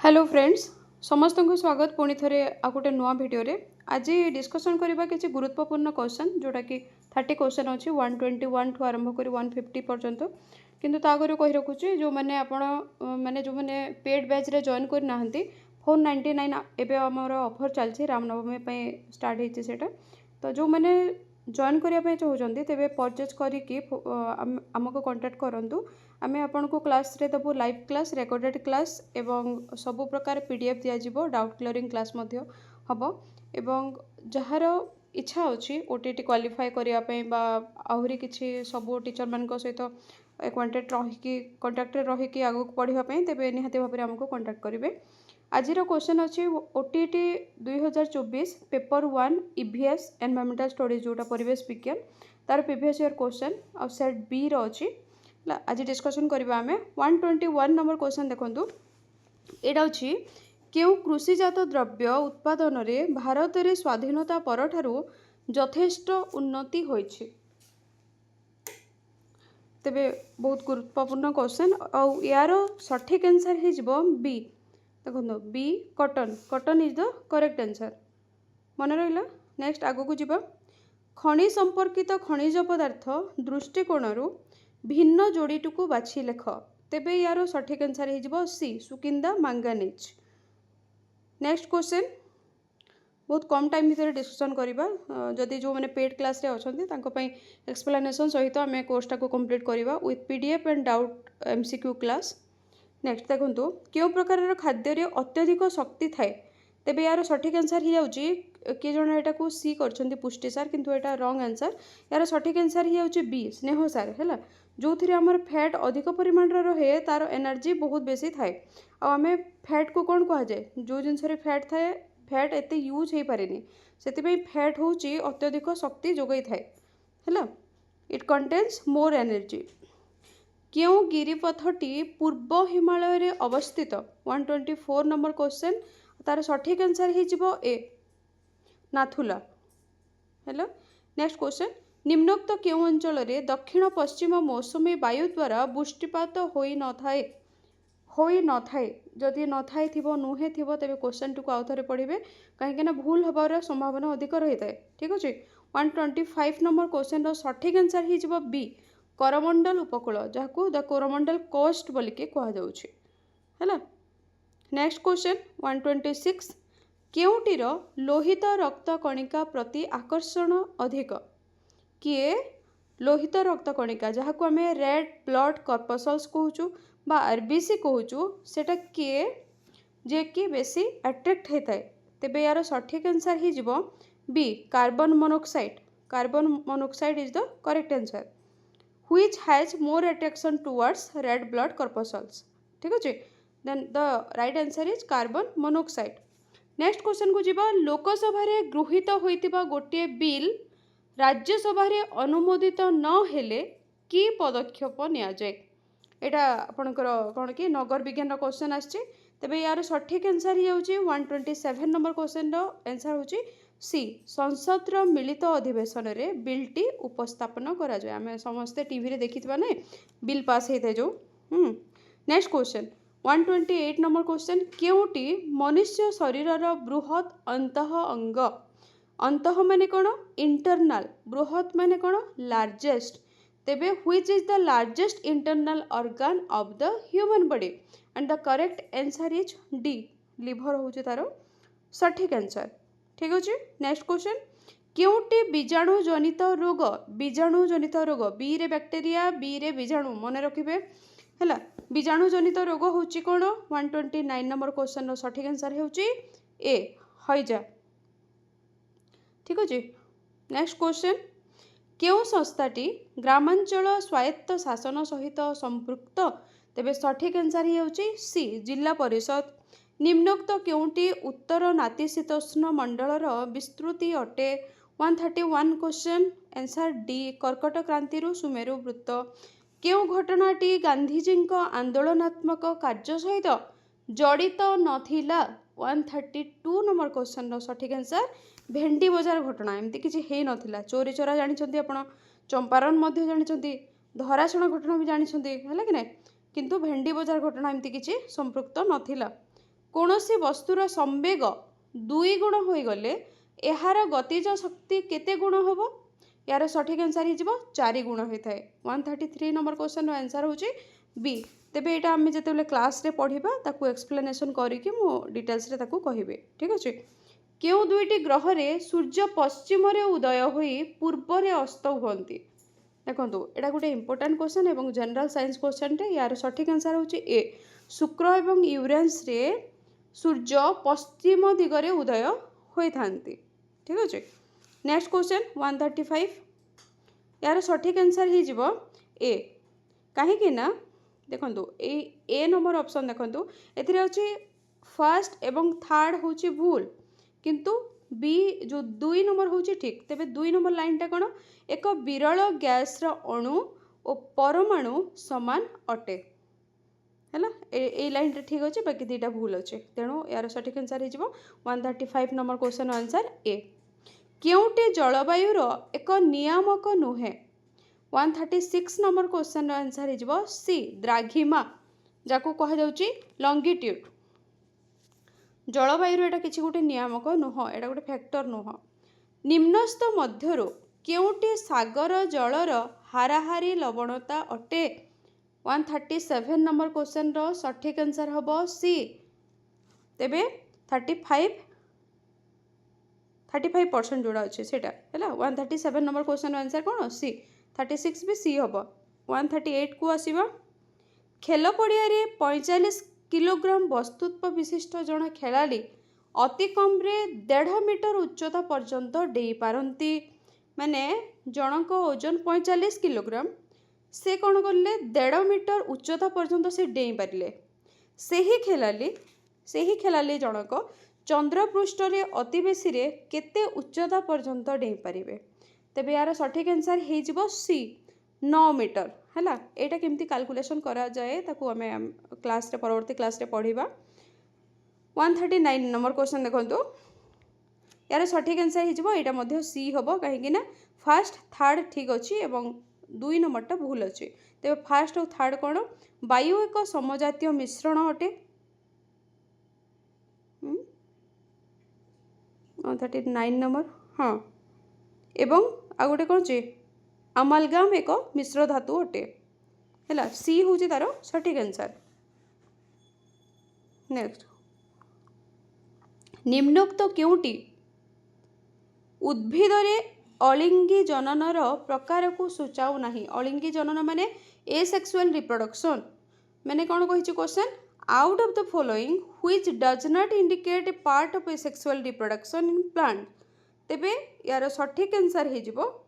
Hello friends समस्त को स्वागत पुणी थे आ गोटे नुआ भिडियो रे आज डिस्कसन करबा किसी गुरुत्वपूर्ण क्वेश्चन जोटा कि 30 क्वेश्चन अच्छी 121 ठू आरंभ कर 150 पर्यंत किंतु तागरे कही रखुची जो मैंने आपण माने जो मैंने पेड बैच रे जॉइन कर नाहंती 499 एबे हमर ऑफर चलछि रामनवमी पे स्टार्ट हेछि सेटा तो जो मैंने जॉइन करने चाहते तेरे परचेज करिकी आमको कांटेक्ट करंतु आमे आपन को क्लास रे दबो लाइव क्लास रेकॉर्डेड क्लास एवं सब प्रकार पीडीएफ दिया जिवो डाउट क्लियरिंग क्लास मध्य हबो एवं जहार इच्छा अछि ओटीटी क्वालिफाई करिया पे बा आहुरी किछि सब टीचर मान को सहित कांटेक्ट रही कि आगु पढ़िबा पे तेबे निहाती भाबरे हमको कांटेक्ट करिवे। आजिर क्वेश्चन अच्छी OTT 2024 paper 1 EVS environmental studies जोटा परिवेश विज्ञान तार प्रीवियस ईयर क्वेश्चन आ सेट बी रो अछि आज डिस्कशन करबा हमें 121 नंबर क्वेश्चन देखंतु एडा अछि केउ कृषिजात द्रव्य उत्पादन रे भारत रे स्वाधीनता परठारु यथेष्ट उन्नति होइछि तेबे बहुत गुरुत्वपूर्ण क्वेश्चन आ यार सठिक आंसर हे जिवो बी देखो बी cotton cotton is the correct answer मन रहा। नेक्स्ट आगो को जीवा खनि संपर्कित खनिज पदार्थ दृष्टिकोण भिन्न जोड़ीटी को बाछि लेख तेबे यार सठिक आंसर हो सी सुकिंदा मैंगानीज। नेक्स्ट क्वेश्चन बहुत कम टाइम भितर डिस्कशन करबा जदि जो मैंने पेड क्लास रे अछंती तांको पई एक्सप्लेनेशन सहित आम कोर्सटा को कंप्लीट करबा with PDF and doubt MCQ class. Next देखो क्यों प्रकार खाद्य अत्यधिक शक्ति थाए तेबे यार सठिक आंसर हो जाउची किए जण एटा को सी करछंती पुष्टि सार किंतु एटा रॉन्ग आंसर यार सठिक आंसर हो जाउची बी स्नेह सार हैला जो थी आमर फैट अधिक परिमाण रहे तार एनर्जी बहुत बेसी थाए आमे फैट को कौन कह जाए जो जिनस फैट थाए फैट एते यूज हो पारेनी से फैट होची अत्यधिक शक्ति जोगई थाए हैला इट कंटेन्स मोर एनर्जी। क्यों गिरिपथटी पूर्व हिमालय रे अवस्थित 124 नंबर क्वेश्चन तार सठिक आंसर हो ए नाथुला हेलो। नेक्स्ट क्वेश्चन निम्नोक्त क्यों अंचल रे दक्षिण पश्चिम मौसुमी वायु द्वारा वृष्टिपात होई न थाए जदि न थाए थिबो नुहे थिबो तेबे क्वेश्चन टू आउ थरे पढ़िबे कहीं ना भूल हबार संभावना अधिक रही थाए ठीक अछि। 125 नंबर क्वेश्चन रो सठिक आंसर हो बी करमंडल उपकूल जहाँ द कोरमंडल कोस्ट बोलिके कह जाउछि हैला। नेक्स्ट क्वेश्चन 126 केउटीर लोहित रक्त कणिका प्रति आकर्षण अधिक किए लोहित रक्त कणिका जहाँ को आम रेड ब्लड कर्पसल्स कहूँ बा आरबीसी कहूँ सेटा किए जे कि बेसी अट्रैक्ट होता है तेबे यार सठिक आंसर हो बी carbon monoxide is the correct answer which has more attraction towards red blood corpuscles ठीक अच्छे then the right answer is carbon monoxide। Next question को जीवा लोकसभा रे गृहीत होइतिबा गोटे बिल राज्यसभा रे अनुमोदित न हेले की पदक्षेप निया जाए एटा आपनकर कोन कि नगर विज्ञान क्वेश्चन आछे तबे यार सठिक आंसर ही होची 127 नंबर क्वेश्चन रो आंसर होची सी संसद मिलित अधिवेशन रे बिलटी उपस्थापन करा जाए आमे समस्ते टीवी रे देखितबा ने बिल पास हेते जो। नेक्स्ट क्वेश्चन 128 नंबर क्वेश्चन केउटी मनुष्य शरीर रो बृहत अंतः अंग अंतः माने कोन इंटरनल बृहत माने कोन लार्जेस्ट तेबे which is the largest internal organ of the human body and the correct answer is D liver होची तारो सठिक आंसर ठीक अच्छे। नेक्स्ट क्वेश्चन क्योंटी बीजाणु जनित रोग बी रे बैक्टेरिया बी रे बीजाणु मन रखिबे हैला बीजाणु जनित रोग होची कोन 129 नंबर क्वेश्चन रो सठिक आंसर होची ए हैजा ठीक अच्छे। नेक्स्ट क्वेश्चन क्यों संस्थाटी ग्रामांचल स्वायत्त शासन सहित संपृक्त तेबे सठिक आंसर होची सी जिला परिषद। निम्नोक्त क्योंटी उत्तर नातिशीतोष्ण मंडलर विस्तृति अटे 131 क्वेश्चन आंसर डी कर्कट क्रांति सुमेरु वृत्त क्यों घटनाटी गांधीजी आंदोलनात्मक कार्य सहित जड़ित नथिला 132 नंबर क्वेश्चन रो सठिक आंसर भेंडी बजार घटना एमती किछि हे नथिला चोरी चोरा जानिछंती आपण चंपारण मध्य जानिछंती धराशण घटना भी जानिछंती हैला कि नै किंतु भेंडी बजार घटना एमती किछि संपृक्त नथिला। କୌଣସି ବସ୍ତୁର ସମ୍ବେଗ 2 ଗୁଣ ହୋଇଗଲେ ଏହାର ଗତିଜ ଶକ୍ତି କେତେ ଗୁଣ ହେବ? यार सठिक आंसर हो 4 गुण होता है। 133 नंबर क्वेश्चन आंसर होची बी। तेबे एटा आम जिते क्लास रे पढ़ा ताकू एक्सप्लेनेशन करके मु डिटेल्स रे ताकू कहबे ठीक अच्छे। क्यों दुईटी ग्रह रे सूर्य पश्चिम रे उदय होई पूर्व रे अस्त हुअंती? देखो एटा गोटे इंपोर्टेंट क्वेश्चन एवं जनरल साइंस क्वेश्चन टे। यार सठिक आंसर होची ए। शुक्र एवं यूरेनस रे सूर्य पश्चिम दिगरे उदय होई थांती ठीक अच्छे। नेक्स्ट क्वेश्चन 135 यार सठिक आंसर हो ए। कहीं ना देखो ए नंबर ऑप्शन देखो एथिरे अछि फर्स्ट एवं थर्ड होची भूल किंतु बी जो 2 नंबर होची ठीक। तेबे 2 नंबर लाइनटा कौन? एक विरल गैस रो अणु और परमाणु समान अटे हैला। ए लाइनटा ठीक अच्छे बाकी दुईटा भूल अच्छे तेणु यार सठिक आंसर हो 135 नंबर क्वेश्चन आंसर ए। केउटे जलवायुर एक नियामक नुहे? 136 नंबर क्वेश्चन आंसर हो सी द्राघिमा जाको कह जाउची लॉन्गिट्यूड। जलवायुर एटा किछि गोटे नियामक नुह एटा गोटे फैक्टर नुह। निम्नस्थ मध्यरु केउटे सागर जलर हाराहारी लवणता अटे? 137 नंबर क्वेश्चन रो सठिक आंसर हबो सी। तेबे 35% जोड़ा अच्छे सेटा है। 137 नंबर क्वेश्चन आंसर कौन सी। 36 भी सी हम। 138 को आसवा खेल पड़िया 45 किलोग्राम वस्तुत्व विशिष्ट जन खेलाड़ी अति कम रे 1.5 मीटर उच्चता पर्यंत डेई पारती माने जनक ओजन 45 किलोग्राम से कौन करले 1.5 मीटर उच्चता पर्यंत से डेई पारे सही खेलाड़ी जनक चंद्रपृष्ठ रे अति बेसी रे केते उच्चता पर्यंत डेई पारिबे? तेबे यार सठिक आंसर हो सी 9 मीटर हैला। एटा केमती कैलकुलेशन करा जाए ताकू हमें क्लास रे परवर्ती क्लास रे पढ़िबा। 139 नंबर क्वेश्चन देखंतु यार सठिक आंसर हो एटा मध्य सी हबो कहीं ना फर्स्ट थर्ड ठीक अच्छी एवं 2 नंबरटा भूल अच्छे। तेबे फर्स्ट और थर्ड कौन? वायु एक समजातीय मिश्रण अटे। 139 नंबर हाँ एवं आ गोटे कौन चे अमालगाम एक मिश्र धातु अटे है। सी हूँ तार सठिक आंसर। नेक्स्ट निम्नोक्त क्योंटी उद्भिद रे अलिंगी जननर प्रकार को सूचाऊ नहीं? अलिंगी जनन माने एसेक्सुअल रिप्रोडक्शन माने कौन कही question out of the following which does not indicate a part of asexual reproduction in plant? तेबे यार सठिक आंसर हो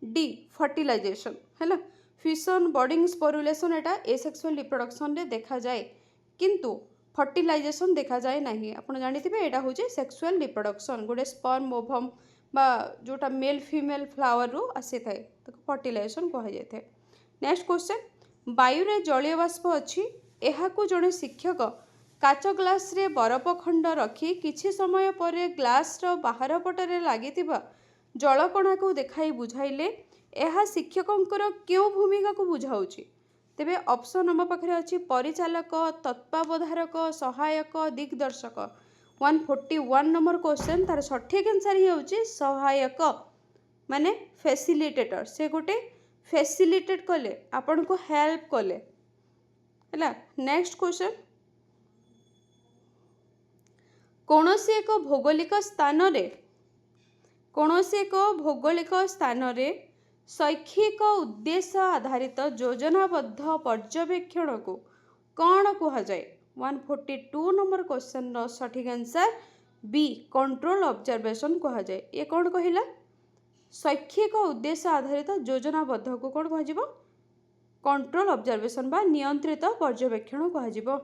डी फर्टिलाइजेशन है। फिशन बॉडिंग स्पोरुलेशन एटा एसेक्सुअल रिप्रोडक्शन रे देखा जाए किंतु फर्टिलाइजेशन देखा जाए नहीं। आपन जानिथिबे एटा होचे सेक्सुअल रिप्रोडक्शन गोटे स्पर्म ओवम बा जोटा मेल फीमेल फ्लावर रु आसी थाए ताको फर्टिलाइजेशन कहा जाय थाए। नेक्स्ट क्वेश्चन वायु रे जलीय बाष्प अछि एहाकू जड़े शिक्षक काच ग्लास रे बरफ खंड रखी किछि समय पर ग्लास रो बाहर पटरे लागितिबा जलकणा को देखाई बुझाइले एहा शिक्षकंकर क्यों भूमिका को बुझाउछि? तेबे ऑप्शन नंबर पाखरे अछि परिचालक तत्वावधारक सहायक दिग्दर्शक। 141 नंबर क्वेश्चन तार सठिक आंसर ही होछि सहायक माने फैसिलिटेटर। से गोटे फैसिलिटेट कले आपन को हेल्प कले हैला। नेक्स्ट क्वेश्चन कौनसी एक भौगोलिक स्थान रे शैक्षिक उद्देश्य आधारित योजनाबद्ध पर्यवेक्षण को कौन कहा जाए? 142 नंबर क्वेश्चन रो सठिक आंसर बी कंट्रोल ऑब्जर्वेशन कहा जाए। ये कौन कहला शैक्षिक उद्देश्य आधारित योजनाबद्ध को कौन कह कंट्रोल ऑब्जर्वेशन बा नियंत्रित पर्यवेक्षण कह।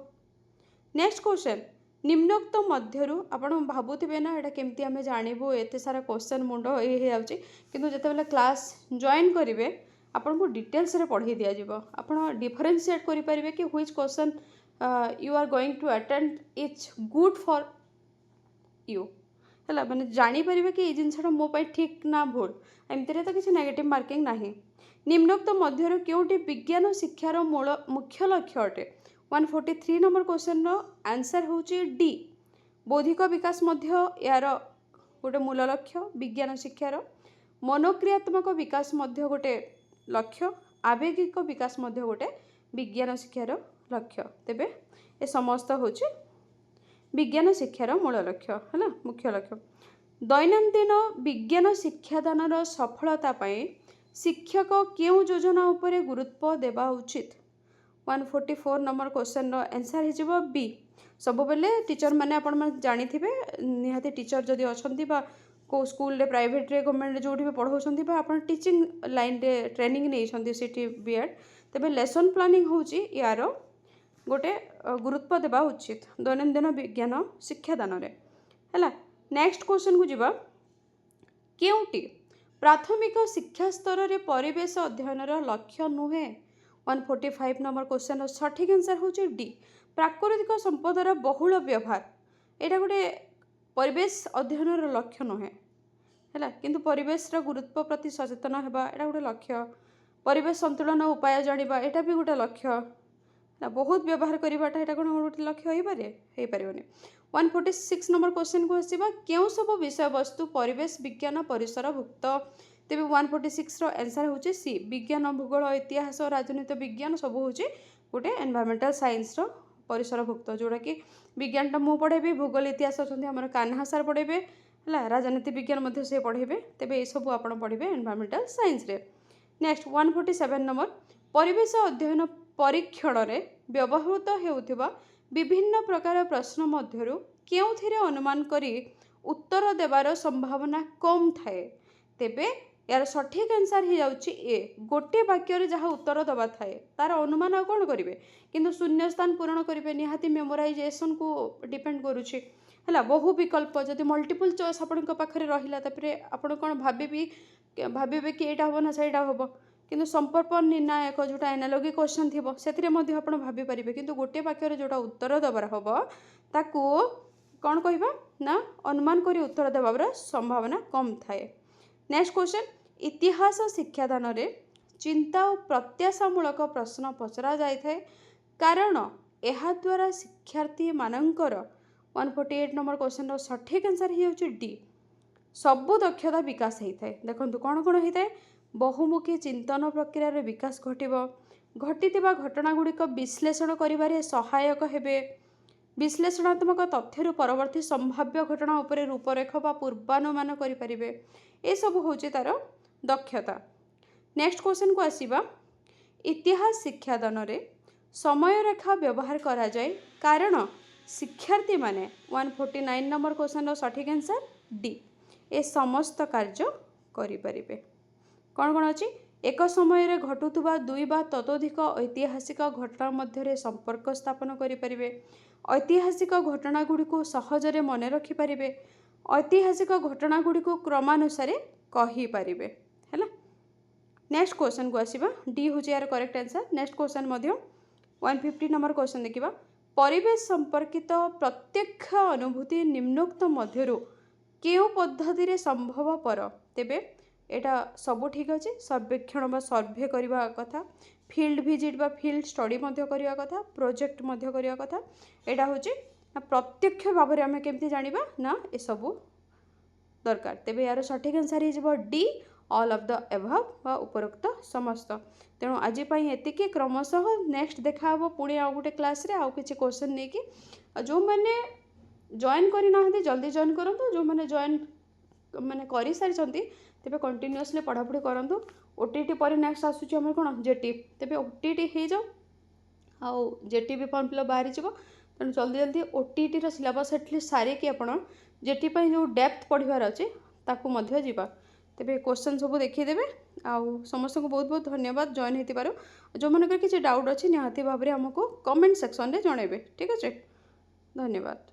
नेक्स्ट क्वेश्चन निम्नोक्त मध्यरु आपण भाबुथिबे ना एटा केमती हमें जानबो एते सारा क्वेश्चन मुंड हे जाउची किंतु जेतेबेला क्लास जॉइन करिवे आपण को डिटेल्स रे पढ़ी दिया जिवो। आपण डिफरेंशिएट करि परिबे कि which question you are going to attend it's good for you हैला माने जानि परिबे कि ए जिंसटा मो पय ठीक ना भूल एमती रे तो किछि नेगेटिव मार्किंग नाही। निम्नोक्त मध्यरु केउटी विज्ञान शिक्षार मूल मुख्य लक्ष्य अटे? 143 नंबर क्वेश्चन आंसर होची डी बौद्धिक विकास मध्य यार गोटे मूल लक्ष्य विज्ञान शिक्षार मनोक्रियात्मक विकास मध्य गोटे लक्ष्य आवेगिक विकास मध्य गोटे विज्ञान शिक्षार लक्ष्य तेबे ए समस्त होची विज्ञान शिक्षार मूल लक्ष्य है मुख्य लक्ष्य दैनंदिन विज्ञान शिक्षादान सफलता पाई शिक्षक क्यों योजना उपरे गुरुत्व देवा उचित 144 नंबर क्वेश्चन आंसर हो बी सब बेले टीचर मैंने आपण मैंने जानी थे निहाती टीचर जदि अच्छा को स्कूल रे प्राइवेट रे गवर्नमेंट जो भी पढ़ाऊँ आप टीचिंग लाइन रे ट्रेनिंग नहीं सीटी बीएड तेबे लेसन प्लानिंग होची यार गोटे गुरुत्व देवा उचित दैनंदिन विज्ञान शिक्षादान है। नेक्स्ट क्वेश्चन को जीवा केउटी प्राथमिक शिक्षा स्तर रे परिवेश अध्ययन लक्ष्य नुहे 145 नंबर क्वेश्चन सठिक आंसर होची डी प्राकृतिक संपदर बहुल व्यवहार यहाँ गोटे परिवेश अध्ययन लक्ष्य नुहे है किंतु परिवेश गुरुत्व प्रति सचेतन होगा यहाँ गोटे लक्ष्य परिवेश संतुलन उपाय जाना यहाँ भी गोटे लक्ष्य बहुत व्यवहार करवाटा यहाँ कौन गोटे लक्ष्य हो पारे 146 नंबर क्वेश्चन को आसवा क्यों सब विषय वस्तु परिवेश विज्ञान परिसर भुक्त तेज 146 आंसर होची सी विज्ञान भूगोल इतिहास राजनीति विज्ञान सब हूँ गोटे एनवायरमेंटल साइंस परिसर भुक्त जोड़ा कि विज्ञानटा मु पढ़ेबी भूगोल इतिहास अच्छा आम कान्हा सार पढ़ेबे है राजनीति विज्ञान से पढ़ेबे तेज ये सब आप पढ़े एनवायरमेंटल साइंस रे। नेक्स्ट 147 नंबर परिवेश अध्ययन परीक्षण रे व्यवहृत हेउथिबा विभिन्न प्रकार प्रश्न मध्यरु केउथिरे अनुमान करी उत्तर देवार संभावना कम थाए तेबे यार सठिक आंसर हो जाउची ए गोटे वाक्य जहाँ उत्तर दबा थाए तार अनुमान आ कौन करेंगे किंतु शून्य स्थान पूरण करेंगे निहाती मेमोराइजेशन को डिपेंड करुच्छे है बहु विकल्प जदि मल्टीपल चॉइस आपण पाखे रहा आपण कौन भावे कि यहाँ हम ना से हम किंतु संपर्क निर्णायक जोटा एनालॉजी क्वेश्चन थी से भाभी पारे किंतु गोटे वाक्य जोटा उत्तर देवार हम ताकू कौन कहबा ना अनुमान करी उत्तर देवार संभावना कम थाए। नेक्स्ट क्वेश्चन इतिहास शिक्षादान रे चिंता और प्रत्याशामूलक प्रश्न पचरा जाए कारण यह द्वारा शिक्षार्थी मानकर 148 नंबर क्वेश्चन सठिक आंसर हो डी सबु दक्षता विकास होता है। देखो कौन कौन होता है बहुमुखी चिंतन प्रक्रिया रे विकास घटिथिबा घटना गुड़िक विश्लेषण करिबारे सहायक हेबे विश्लेषणात्मक तथ्य परवर्ती संभाव्य घटना उपरे रूपरेख बा पूर्वानुमान करिपारिबे ए सब होचे तार दक्षता। नेक्स्ट क्वेश्चन को आसीबा इतिहास शिक्षादान रे समय रेखा व्यवहार करा जाए कारण शिक्षार्थी माने 149 नंबर क्वेश्चन सठिक आंसर डी ए समस्त कार्य करिपारिबे। कौन कौन अच्छी एक समय घटुवा दुई बा ततोधिक ऐतिहासिक घटना मध्य संपर्क स्थापन करें ऐतिहासिक घटना गुड़ी सहजरे मन रखिपारे ऐतिहासिक घटना गुड़ी क्रमानुसार कहींपारे है। नेक्स्ट क्वेश्चन को आसवा डी हूँ यार correct answer. Next question 150 number question देखा परिवेश संपर्कित प्रत्यक्ष अनुभूति निम्नोक्त मध्यरु केउ पद्धति संभवपर तेबे एटा सब ठीक अच्छे सर्वेक्षण बा सर्वे करवा कथा फील्ड विजिट बा फील्ड स्टडी मध्य करवा कथा प्रोजेक्ट मध्य करवा कथा एटा होची प्रत्यक्ष भाव में आम केमती जानिबा ना ए सबू दरकार तेबे यार सठिक आंसर हो D all of the above बा उपरोक्त समस्त। तेणु आज एतिकी क्रमशः नेक्स्ट देखा पुणी आउ गोटे क्लास रे आउ किछि क्वेश्चन नहीं कि जो मैंने जॉइन करना जल्दी जॉइन करूँ जो मैंने जॉइन मैंने कर सारी तेबे कंटिन्यूअसली पढ़ापढ़ी करूँ ओटीटी पर नेक्स्ट आसूँ आम कौन जेटी तेबे ओटीटी हो जाओ आउ जेटी भी फॉर्म फिलअप बाहरी जाव तेणु जल्दी जल्दी ओटीटी सिलेबस एटलिस्ट सारिकी आपड़ जेटी जो डेप्थ पढ़ार अच्छे ताकू मध्य जीवा तेबे क्वेश्चन सब देखीदेवे आउ समस्त को बहुत बहुत धन्यवाद जॉइन होती जो मन किसी डाउट अच्छी निहाती भाव में आमको कमेंट सेक्शन में जनइबे ठीक अच्छे धन्यवाद।